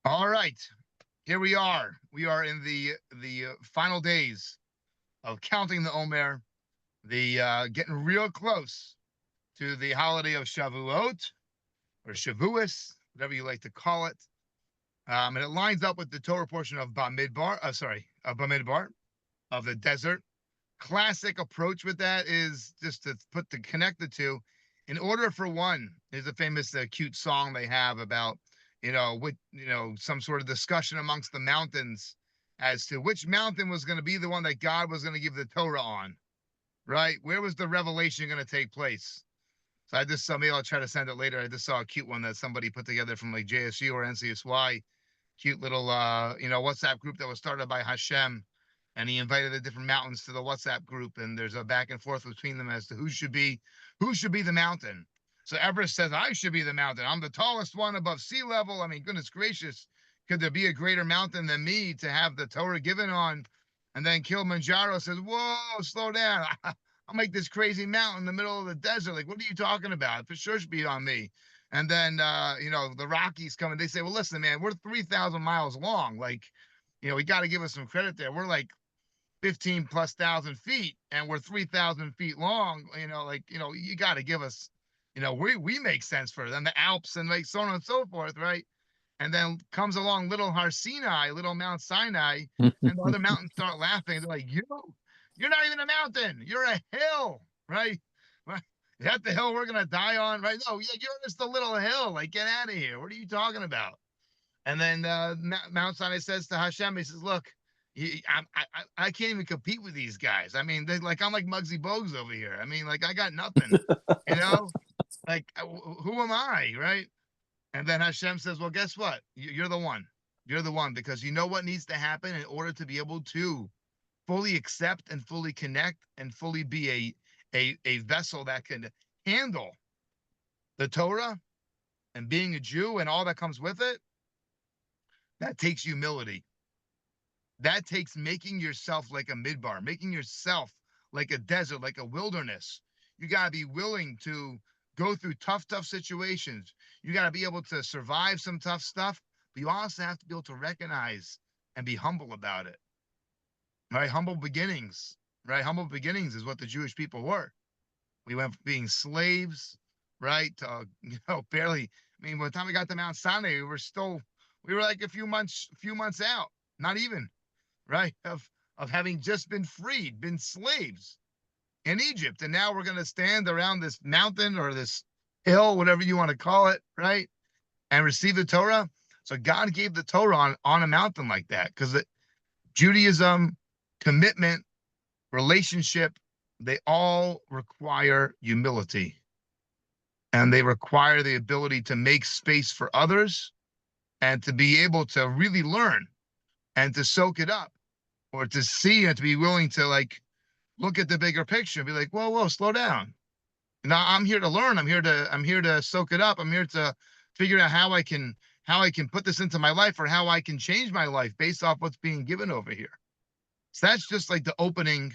All right, here we are. We are in the final days of counting the Omer, the getting real close to the holiday of Shavuot or Shavuos, whatever you like to call it. And it lines up with the Torah portion of Bamidbar. Of Bamidbar, of the desert. Classic approach with that is just to connect the two. In order for one, there's a famous cute song they have about some sort of discussion amongst the mountains as to which mountain was going to be the one that God was going to give the Torah on, right? Where was the revelation going to take place? So I just saw, maybe I'll try to send it later. I just saw a cute one that somebody put together from like JSU or NCSY, cute little WhatsApp group that was started by Hashem, and he invited the different mountains to the WhatsApp group, and there's a back and forth between them as to who should be the mountain. So Everest says, I should be the mountain. I'm the tallest one above sea level. I mean, goodness gracious, could there be a greater mountain than me to have the Torah given on? And then Kilimanjaro says, whoa, slow down. I'll make this crazy mountain in the middle of the desert. Like, what are you talking about? For sure should be on me. And then, the Rockies come and they say, well, listen, man, we're 3,000 miles long. Like, we got to give us some credit there. We're like 15 plus thousand feet and we're 3,000 feet long. You got to give us, we make sense for them, the Alps and like so on and so forth, right? And then comes along little Har Sinai, little Mount Sinai, and the other mountains start laughing. They're like, you're not even a mountain. You're a hill, right? Right? Is that the hill we're going to die on, right? No, you're just a little hill. Like, get out of here. What are you talking about? And then Mount Sinai says to Hashem, he says, look, I can't even compete with these guys. I mean, I'm like Muggsy Bogues over here. I mean, like, I got nothing, you know? Like, who am I, right? And then Hashem says, well, guess what? You're the one. You're the one, because you know what needs to happen in order to be able to fully accept and fully connect and fully be a vessel that can handle the Torah and being a Jew and all that comes with it. That takes humility. That takes making yourself like a midbar, making yourself like a desert, like a wilderness. You got to be willing to go through tough situations. You got to be able to survive some tough stuff, but you also have to be able to recognize and be humble about it. Right? Humble beginnings, right? Humble beginnings is what the Jewish people were. We went from being slaves, right, to, barely. I mean, by the time we got to Mount Sinai, we were like a few months out, not even, right, of having just been freed, been slaves in Egypt. And now we're going to stand around this mountain or this hill, whatever you want to call it, right, and receive the Torah. So God gave the Torah on a mountain like that, because Judaism, commitment, relationship, they all require humility, and they require the ability to make space for others and to be able to really learn and to soak it up, or to see and to be willing to like look at the bigger picture and be like, whoa, slow down. Now I'm here to learn. I'm here to soak it up. I'm here to figure out how I can put this into my life, or how I can change my life based off what's being given over here. So that's just like the opening.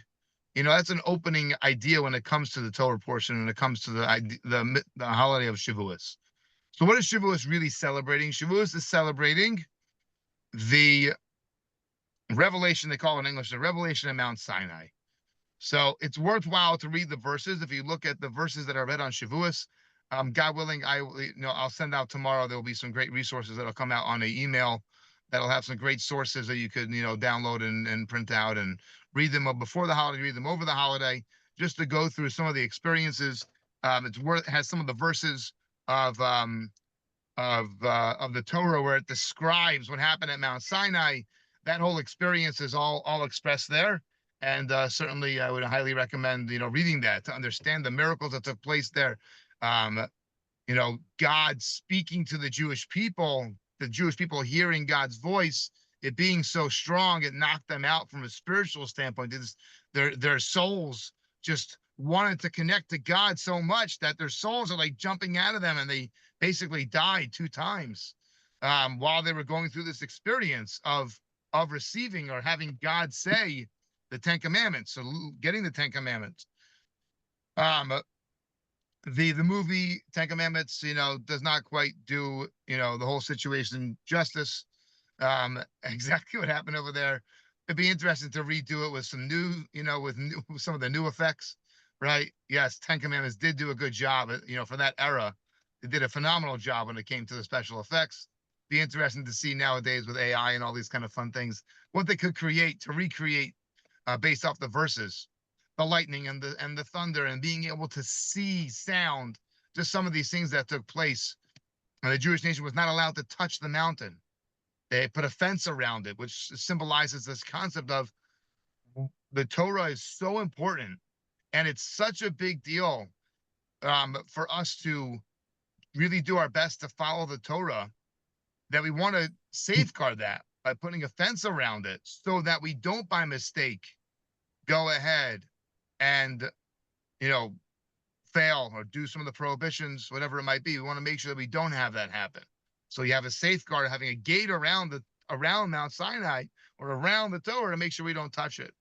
That's an opening idea when it comes to the Torah portion, when it comes to the holiday of Shavuos. So what is Shavuos really celebrating? Shavuos is celebrating the revelation, they call it in English, the revelation of Mount Sinai. So it's worthwhile to read the verses. If you look at the verses that are read on Shavuos, God willing, I'll send out tomorrow. There will be some great resources that'll come out on an email that'll have some great sources that you could, download and print out and read them before the holiday, read them over the holiday, just to go through some of the experiences. Has some of the verses of of the Torah where it describes what happened at Mount Sinai. That whole experience is all expressed there. And certainly, I would highly recommend reading that to understand the miracles that took place there. Um, God speaking to the Jewish people hearing God's voice, it being so strong, it knocked them out from a spiritual standpoint. Their souls just wanted to connect to God so much that their souls are like jumping out of them, and they basically died 2 times while they were going through this experience of receiving or having God say the Ten Commandments, so getting the Ten Commandments. Um, the movie Ten Commandments, does not quite do the whole situation justice. exactly what happened over there. It'd be interesting to redo it with some new, with some of the new effects, right? Yes, Ten Commandments did do a good job, for that era. They did a phenomenal job when it came to the special effects. Be interesting to see nowadays with AI and all these kind of fun things, what they could create to recreate based off the verses, the lightning and the thunder, and being able to see sound, just some of these things that took place. And the Jewish nation was not allowed to touch the mountain. They put a fence around it, which symbolizes this concept of the Torah is so important, and it's such a big deal for us to really do our best to follow the Torah, that we want to safeguard that by putting a fence around it so that we don't by mistake go ahead and, you know, fail or do some of the prohibitions, whatever it might be. We want to make sure that we don't have that happen. So you have a safeguard of having a gate around Mount Sinai or around the Torah to make sure we don't touch it.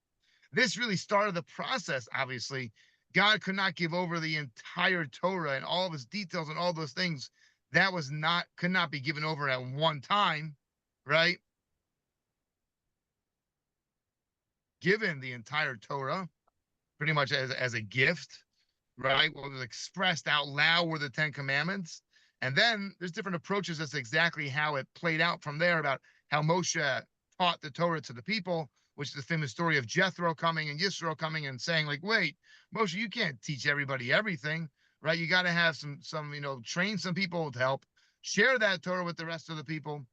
This really started the process. Obviously, God could not give over the entire Torah and all of its details and all those things. That could not be given over at one time, right? Given the entire Torah pretty much as a gift, right? What was expressed out loud were the Ten Commandments. And then there's different approaches as to exactly how it played out from there, about how Moshe taught the Torah to the people, which is the famous story of Jethro coming and Yisro coming and saying, like, wait, Moshe, you can't teach everybody everything, right? You got to have train some people to help share that Torah with the rest of the people.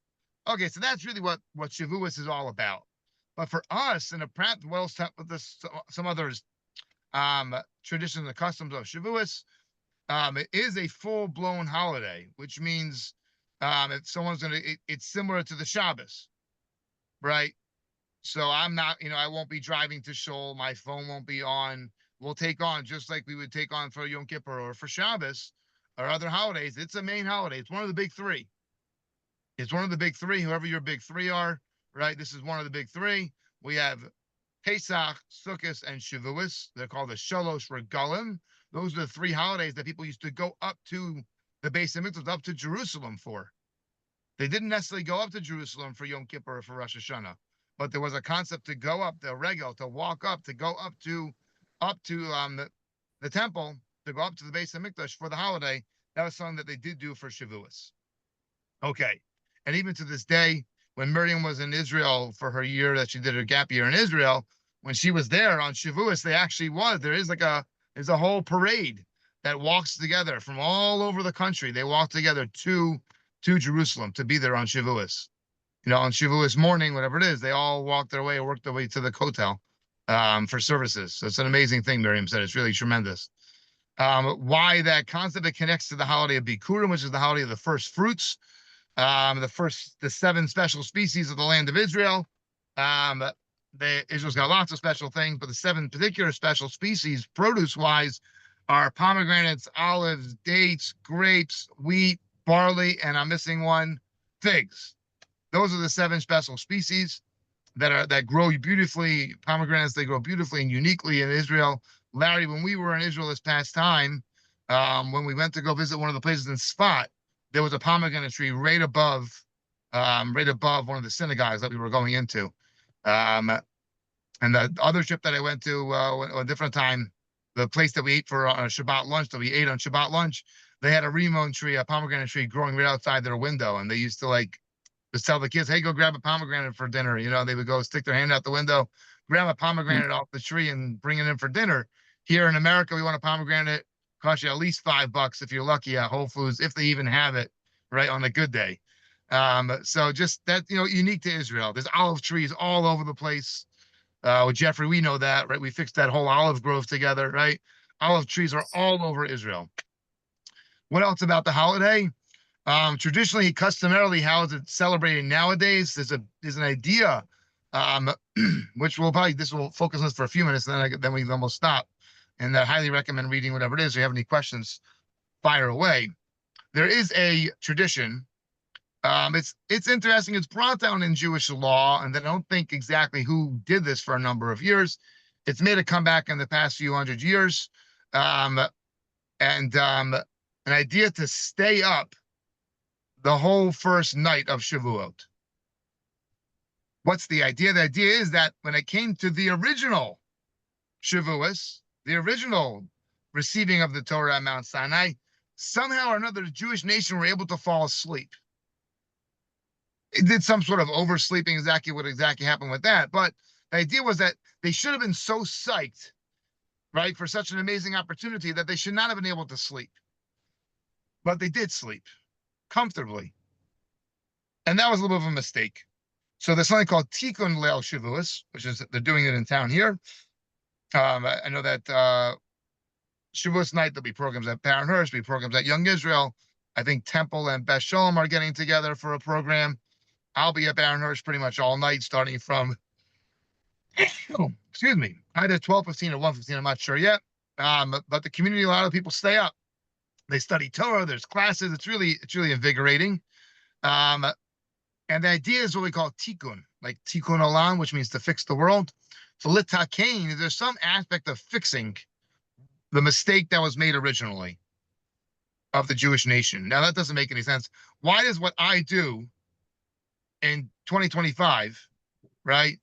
Okay, so that's really what Shavuos is all about. But for us, in a well, with this, some others traditions and customs of Shavuos, it is a full-blown holiday, which means if someone's it's similar to the Shabbos, right? So I'm not, I won't be driving to Shul. My phone won't be on. We'll take on just like we would take on for Yom Kippur or for Shabbos or other holidays. It's a main holiday. It's one of the big three. It's one of the big three, whoever your big three are, right? This is one of the big three. We have Pesach, Sukkot, and Shavuos. They're called the Shalosh Regalim. Those are the three holidays that people used to go up to the Beis Hamikdash, up to Jerusalem for. They didn't necessarily go up to Jerusalem for Yom Kippur or for Rosh Hashanah, but there was a concept to go up, the regel, to walk up, to go up to the temple, to go up to the Beis Hamikdash for the holiday. That was something that they did do for Shavuos. Okay, and even to this day, when Miriam was in Israel for her year that she did her gap year in Israel, when she was there on Shavuos, there's a whole parade that walks together from all over the country. They walk together to Jerusalem to be there on Shavuos. On Shavuos morning, whatever it is, they all walk their way or work their way to the Kotel for services. So it's an amazing thing, Miriam said. It's really tremendous. Why that concept? It connects to the holiday of Bikurim, which is the holiday of the first fruits. The 7 special species of the land of Israel. Israel's got lots of special things, but the 7 particular special species, produce-wise, are pomegranates, olives, dates, grapes, wheat, barley, and I'm missing one, figs. Those are the 7 special species that grow beautifully. Pomegranates, they grow beautifully and uniquely in Israel. Larry, when we were in Israel this past time, when we went to go visit one of the places in Sfat, there was a pomegranate tree right above one of the synagogues that we were going into. And the other trip that I went to a different time, the place that we ate for Shabbat lunch, they had a rimon tree, a pomegranate tree growing right outside their window. And they used to just tell the kids, hey, go grab a pomegranate for dinner. They would go stick their hand out the window, grab a pomegranate off the tree and bring it in for dinner. Here in America, we want a pomegranate, cost you at least $5 if you're lucky at Whole Foods, if they even have it, right, on a good day. So just that, unique to Israel. There's olive trees all over the place. With Jeffrey, we know that, right? We fixed that whole olive grove together, right? Olive trees are all over Israel. What else about the holiday? Traditionally, customarily, how is it celebrated nowadays? There's an idea, which this will focus on this for a few minutes, and then we almost stop. And I highly recommend reading whatever it is. If you have any questions, fire away. There is a tradition. It's interesting. It's brought down in Jewish law, and I don't think exactly who did this for a number of years. It's made a comeback in the past few hundred years. And an idea to stay up the whole first night of Shavuot. What's the idea? The idea is that when it came to the original Shavuos, the original receiving of the Torah at Mount Sinai, somehow or another, the Jewish nation were able to fall asleep. It did some sort of oversleeping, exactly what exactly happened with that. But the idea was that they should have been so psyched, right, for such an amazing opportunity that they should not have been able to sleep. But they did sleep comfortably. And that was a little bit of a mistake. So there's something called Tikkun Leil Shavuos, which is they're doing it in town here. I know that Shavuos night there'll be programs at Parent there'll be programs at Young Israel. I think Temple and Beth Shalom are getting together for a program. I'll be at Parent pretty much all night, starting from excuse me, either 12:15 or 1:15. I'm not sure yet. But the community, a lot of people stay up. They study Torah. There's classes. It's really invigorating. Um, and the idea is what we call tikkun, like tikkun olam, which means to fix the world. So litakein, there's some aspect of fixing the mistake that was made originally of the Jewish nation. Now that doesn't make any sense. Why does what I do in 2025, right,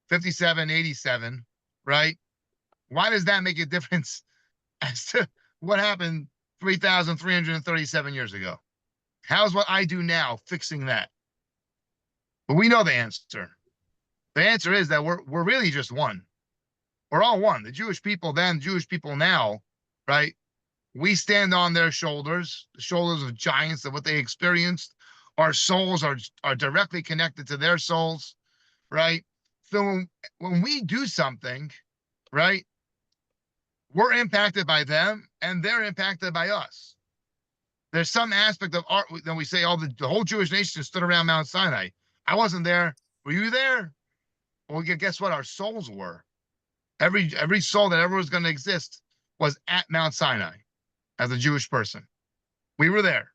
57, 87, right? Why does that make a difference as to what happened 3,337 years ago? How's what I do now fixing that? But we know the answer. The answer is that we're really just one. We're all one. The Jewish people then, Jewish people now, right? We stand on their shoulders, the shoulders of giants of what they experienced. Our souls are directly connected to their souls, right? So when we do something, right, we're impacted by them and they're impacted by us. There's some aspect of art that we say, oh, the whole Jewish nation stood around Mount Sinai. I wasn't there. Were you there? Well, guess what? Our souls were. Every soul that ever was going to exist was at Mount Sinai as a Jewish person. We were there,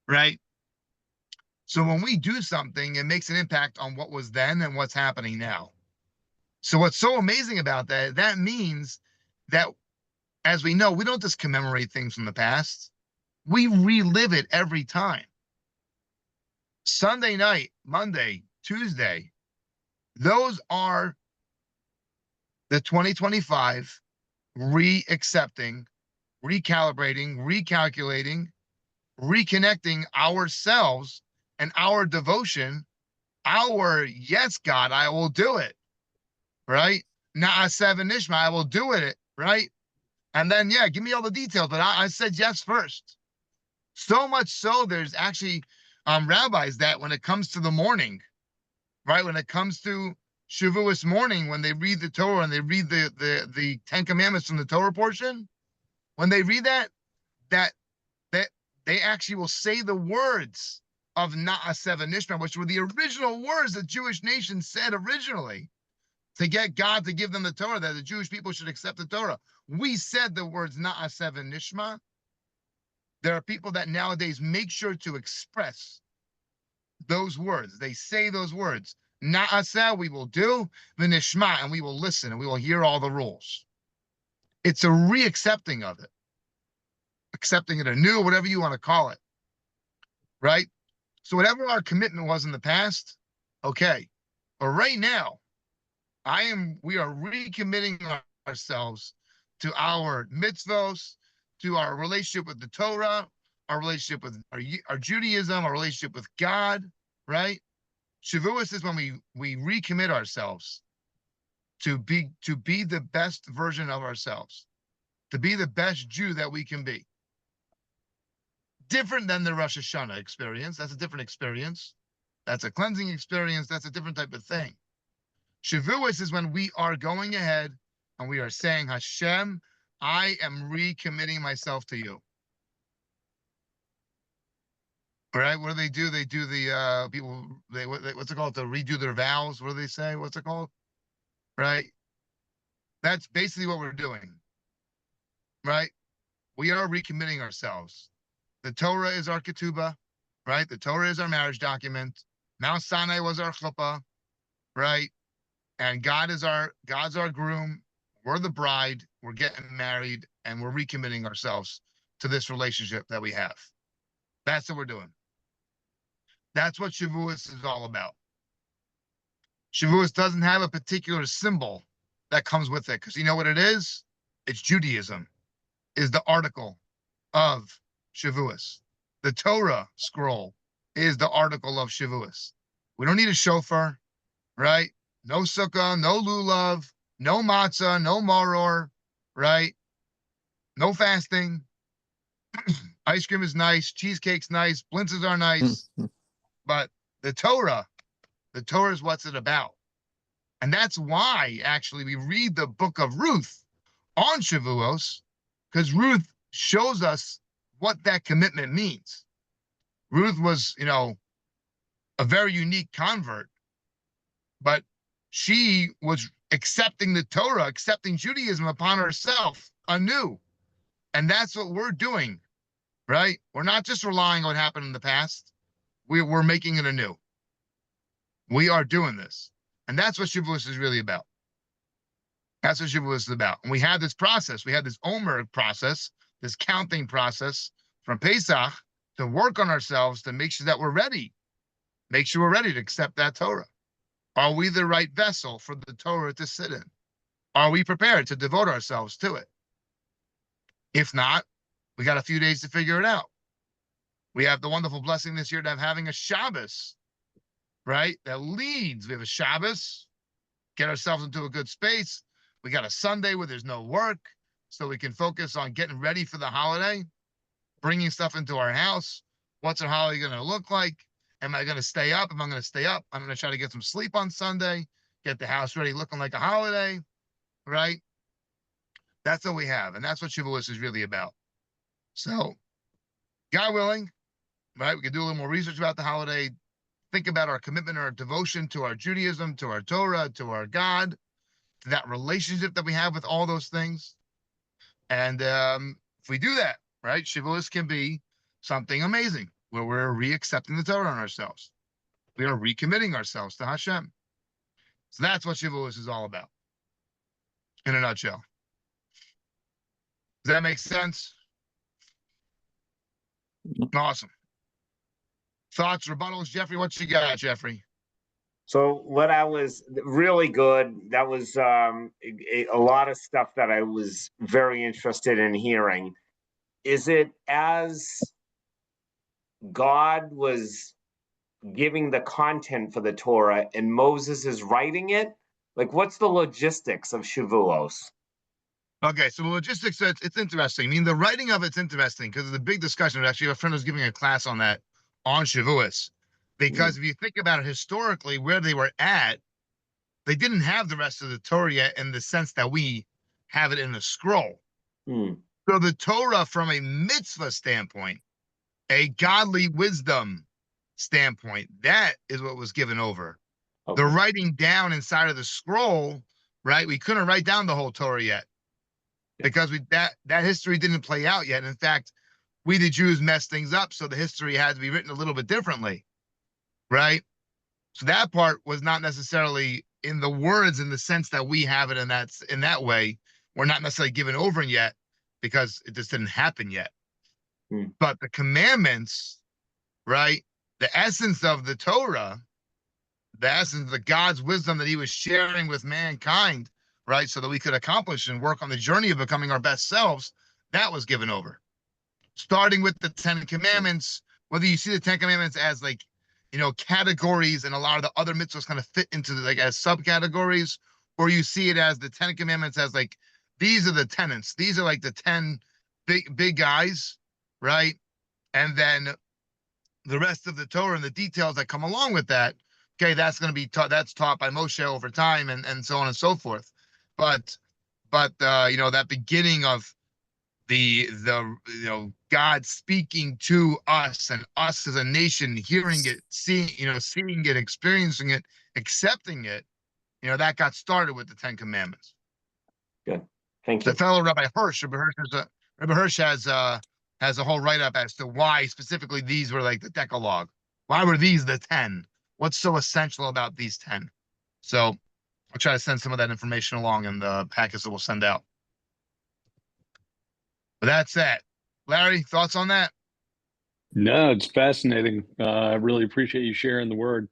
right? So when we do something, it makes an impact on what was then and what's happening now. So what's so amazing about that, that means that, as we know, we don't just commemorate things from the past. We relive it every time. Sunday night, Monday, Tuesday, those are the 2025 re-accepting, recalibrating, recalculating, reconnecting ourselves and our devotion, our yes, God, I will do it, right? Na'aseh v'nishma, I will do it, right? And then, yeah, give me all the details, but I said yes first. So much so, there's actually rabbis that when it comes to the morning, right, when it comes to Shavuos morning, when they read the Torah and they read the Ten Commandments from the Torah portion, when they read that they actually will say the words of Na'aseh v'nishma, which were the original words the Jewish nation said originally to get God to give them the Torah, that the Jewish people should accept the Torah. We said the words Na'aseh v'nishma. There are people that nowadays make sure to express those words. They say those words. Na'aseh, we will do, v'nishma, and we will listen, and we will hear all the rules. It's a re-accepting of it. Accepting it anew, whatever you want to call it. Right? So whatever our commitment was in the past, okay. But right now, we are recommitting ourselves to our mitzvos, to our relationship with the Torah, our relationship with our Judaism, our relationship with God, right? Shavuos is when we recommit ourselves to be the best version of ourselves, to be the best Jew that we can be. Different than the Rosh Hashanah experience. That's a different experience. That's a cleansing experience. That's a different type of thing. Shavuos is when we are going ahead and we are saying, Hashem, I am recommitting myself to you. All right, what do they do? They do the people. What's it called? To redo their vows. What do they say? What's it called? Right. That's basically what we're doing. Right. We are recommitting ourselves. The Torah is our ketubah, right? The Torah is our marriage document. Mount Sinai was our chuppah, right? And God's our groom. We're the bride. We're getting married, and we're recommitting ourselves to this relationship that we have. That's what we're doing. That's what Shavuos is all about. Shavuos doesn't have a particular symbol that comes with it, because you know what it is? It's Judaism, is the article of Shavuos. The Torah scroll is the article of Shavuos. We don't need a shofar, right? No sukkah, no lulav, no matzah, no maror, right? No fasting. Ice cream is nice. Cheesecake's nice. Blintzes are nice. But the Torah is what's it about. And that's why, actually, we read the book of Ruth on Shavuos, because Ruth shows us what that commitment means. Ruth was, a very unique convert, but she was accepting the Torah, accepting Judaism upon herself anew. And that's what we're doing, right? We're not just relying on what happened in the past. We're making it anew. We are doing this. And that's what Shavuos is really about. That's what Shavuos is about. And we have this process. We have this Omer process, this counting process from Pesach to work on ourselves to make sure that we're ready. Make sure we're ready to accept that Torah. Are we the right vessel for the Torah to sit in? Are we prepared to devote ourselves to it? If not, we got a few days to figure it out. We have the wonderful blessing this year to have having a Shabbos, right? That leads. We have a Shabbos, get ourselves into a good space. We got a Sunday where there's no work, so we can focus on getting ready for the holiday, bringing stuff into our house. What's our holiday going to look like? Am I going to stay up? If I'm going to stay up, I'm going to try to get some sleep on Sunday, get the house ready looking like a holiday, right? That's what we have, and that's what Shavuos is really about. So, God willing, right, we can do a little more research about the holiday, think about our commitment, our devotion to our Judaism, to our Torah, to our God, to that relationship that we have with all those things. And if we do that, right, Shavuos can be something amazing, where we're re-accepting the Torah on ourselves. We are recommitting ourselves to Hashem. So that's what Shavuos is all about, in a nutshell. Does that make sense? Awesome. Thoughts, rebuttals, Jeffrey? What you got, Jeffrey? So what I was really good, that was a lot of stuff that I was very interested in hearing. Is it as God was giving the content for the Torah and Moses is writing it? Like, what's the logistics of Shavuos? Okay, so the logistics, it's interesting. I mean, the writing of it's interesting because it's a big discussion. Actually, a friend was giving a class on that on Shavuos. Because if you think about it historically, where they were at, they didn't have the rest of the Torah yet in the sense that we have it in a scroll. So the Torah, from a mitzvah standpoint, a godly wisdom standpoint, that is what was given over. Okay. The writing down inside of the scroll, right? We couldn't write down the whole Torah yet because that history didn't play out yet. In fact, we the Jews messed things up, so the history had to be written a little bit differently, right? So that part was not necessarily in the words in the sense that we have it, and that's in that way. We're not necessarily given over yet because it just didn't happen yet. But the commandments, right? The essence of the Torah, the essence of the God's wisdom that he was sharing with mankind, right? So that we could accomplish and work on the journey of becoming our best selves, that was given over. Starting with the 10 Commandments, whether you see the 10 Commandments as like, categories, and a lot of the other mitzvahs kind of fit into like as subcategories, or you see it as the 10 Commandments as like, these are the tenets. These are like the 10 big guys, right? And then the rest of the Torah and the details that come along with that, okay, that's going to be taught. That's taught by Moshe over time, and so on and so forth. But that beginning of the God speaking to us and us as a nation, hearing it, seeing it, experiencing it, accepting it, that got started with the 10 Commandments. Good. Thank you. The fellow Rabbi Hirsch has a whole write-up as to why specifically these were like the Decalogue. Why were these the 10? What's so essential about these 10? So I'll try to send some of that information along in the packets that we'll send out. But that's that. Larry, thoughts on that? No, it's fascinating. I really appreciate you sharing the word.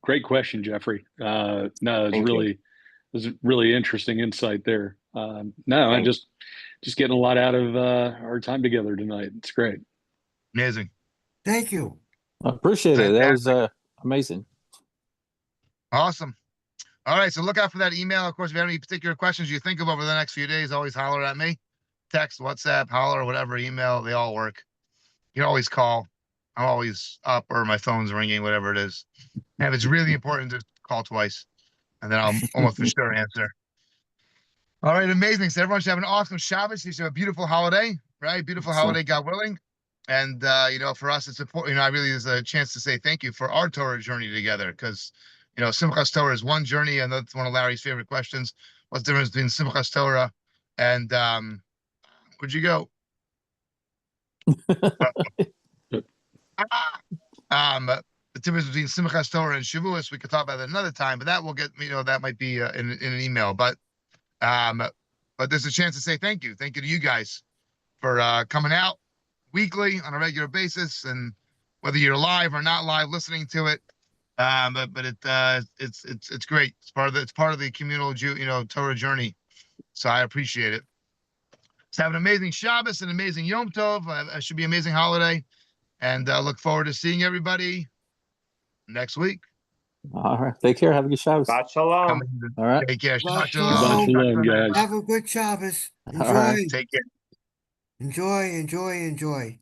Great question, Jeffrey. No, it's Thank you. really interesting insight there. No, I Thank just getting a lot out of our time together tonight. It's great. Amazing. Thank you. I appreciate it. That was Fantastic. amazing. Awesome. All right, so look out for that email. Of course, if you have any particular questions you think of over the next few days, always holler at me. Text, WhatsApp, holler, whatever, email, they all work. You can always call. I'm always up or my phone's ringing, whatever it is. And if it's really important, just call twice, and then I'll almost for sure answer. All right, amazing. So everyone should have an awesome Shabbos. You should have a beautiful holiday, right? Beautiful holiday, God willing. And for us, it's important. I really is a chance to say thank you for our Torah journey together, because Simchas Torah is one journey, and that's one of Larry's favorite questions. What's the difference between Simchas Torah and where'd you go? The difference between Simchas Torah and Shavuos, we could talk about that another time, but that will get that might be in an email. But there's a chance to say thank you to you guys for coming out weekly on a regular basis, and whether you're live or not live listening to it. But it's great. It's part of the communal Torah journey. So I appreciate it. So have an amazing Shabbos, an amazing Yom Tov. It should be an amazing holiday, and look forward to seeing everybody next week. All right. Take care. Have a good Shabbos. Shabbat shalom. All right. Take care. Shabbat Shabbat shalom. Guys. Have a good Shabbos. All right. Enjoy. Take care. Enjoy.